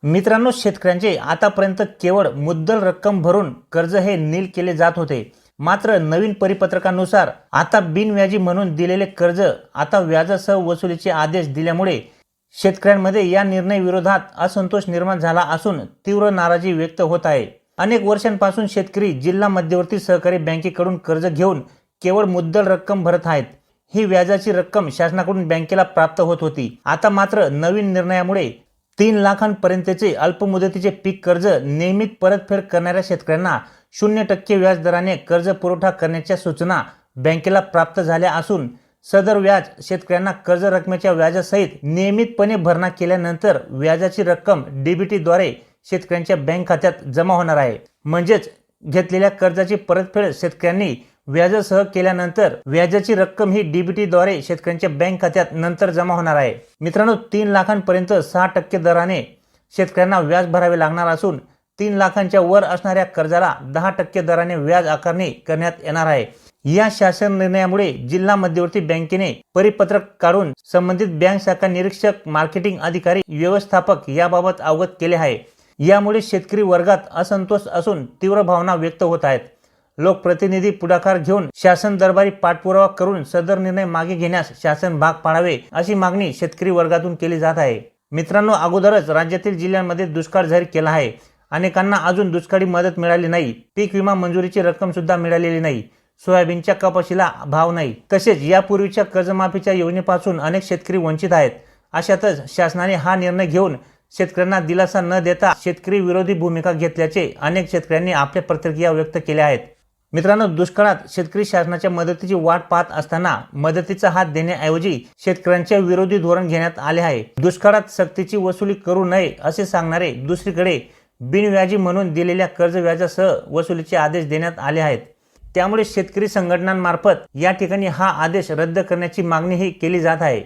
मित्रांनो, शेतकऱ्यांचे आतापर्यंत केवळ मुद्दल रक्कम भरून कर्ज हे नील केले जात होते. मात्र नवीन परिपत्रकानुसार आता बिनव्याजी म्हणून दिलेले कर्ज आता व्याजासह वसुलीचे आदेश दिल्यामुळे शेतकऱ्यांमध्ये या निर्णय विरोधात असंतोष निर्माण झाला असून तीव्र नाराजी व्यक्त होत आहे. अनेक वर्षांपासून शेतकरी जिल्हा मध्यवर्ती सहकारी बँकेकडून कर्ज घेऊन केवळ मुद्दल रक्कम भरत आहेत. ही व्याजाची रक्कम शासनाकडून बँकेला प्राप्त होत होती. आता मात्र नवीन निर्णयामुळे 3 लाखांपर्यंतचे अल्पमुदतीचे पीक कर्ज नियमित परतफेड करणाऱ्या शेतकऱ्यांना 0% व्याज दराने कर्ज पुरवठा करण्याच्या सूचना बँकेला प्राप्त झाल्या असून सदर व्याज शेतकऱ्यांना कर्ज रकमेच्या व्याजासहित नियमितपणे भरणा केल्यानंतर व्याजाची रक्कम डीबीटीद्वारे शेतकऱ्यांच्या बँक खात्यात जमा होणार आहे. म्हणजेच घेतलेल्या कर्जाची परतफेड शेतकऱ्यांनी व्याजासह केल्यानंतर व्याजाची रक्कम ही डीबीटीद्वारे शेतकऱ्यांच्या बँक खात्यात नंतर जमा होणार आहे. मित्रांनो, 3 लाखांपर्यंत 6% दराने शेतकऱ्यांना व्याज भरावे लागणार असून 3 लाखांच्या वर असणाऱ्या कर्जाला 10% दराने व्याज आकारणी करण्यात येणार आहे. या शासन निर्णयामुळे जिल्हा मध्यवर्ती बँकेने परिपत्रक काढून संबंधित बँक शाखा निरीक्षक, मार्केटिंग अधिकारी, व्यवस्थापक याबाबत अवगत केले आहे. यामुळे शेतकरी वर्गात असंतोष असून तीव्र भावना व्यक्त होत आहेत. लोकप्रतिनिधी पुढाकार घेऊन शासन दरबारी पाठपुरावा करून सदर निर्णय मागे घेण्यास शासन भाग पाडावे अशी मागणी शेतकरी वर्गातून केली जात आहे. मित्रांनो, अगोदरच राज्यातील जिल्ह्यांमध्ये दुष्काळ जाहीर केला आहे. अनेकांना अजून दुष्काळी मदत मिळाली नाही. पीक विमा मंजुरीची रक्कम सुद्धा मिळालेली नाही. सोयाबीनच्या कपाशीला भाव नाही. तसेच यापूर्वीच्या कर्जमाफीच्या योजनेपासून अनेक शेतकरी वंचित आहेत. अशातच शासनाने हा निर्णय घेऊन शेतकऱ्यांना दिलासा न देता शेतकरी विरोधी भूमिका घेतल्याचे अनेक शेतकऱ्यांनी आपल्या प्रतिक्रिया व्यक्त केल्या आहेत. मित्रांनो, दुष्काळात शेतकरी शासनाच्या मदतीची वाट पाहत असताना मदतीचा हात देण्याऐवजी शेतकऱ्यांच्या विरोधी धोरण घेण्यात आले आहे. दुष्काळात सक्तीची वसुली करू नये असे सांगणारे दुसरीकडे बिनव्याजी म्हणून दिलेल्या कर्ज व्याजासह वसुलीचे आदेश देण्यात आले आहेत. त्यामुळे शेतकरी संघटनांमार्फत या ठिकाणी हा आदेश रद्द करण्याची मागणीही केली जात आहे.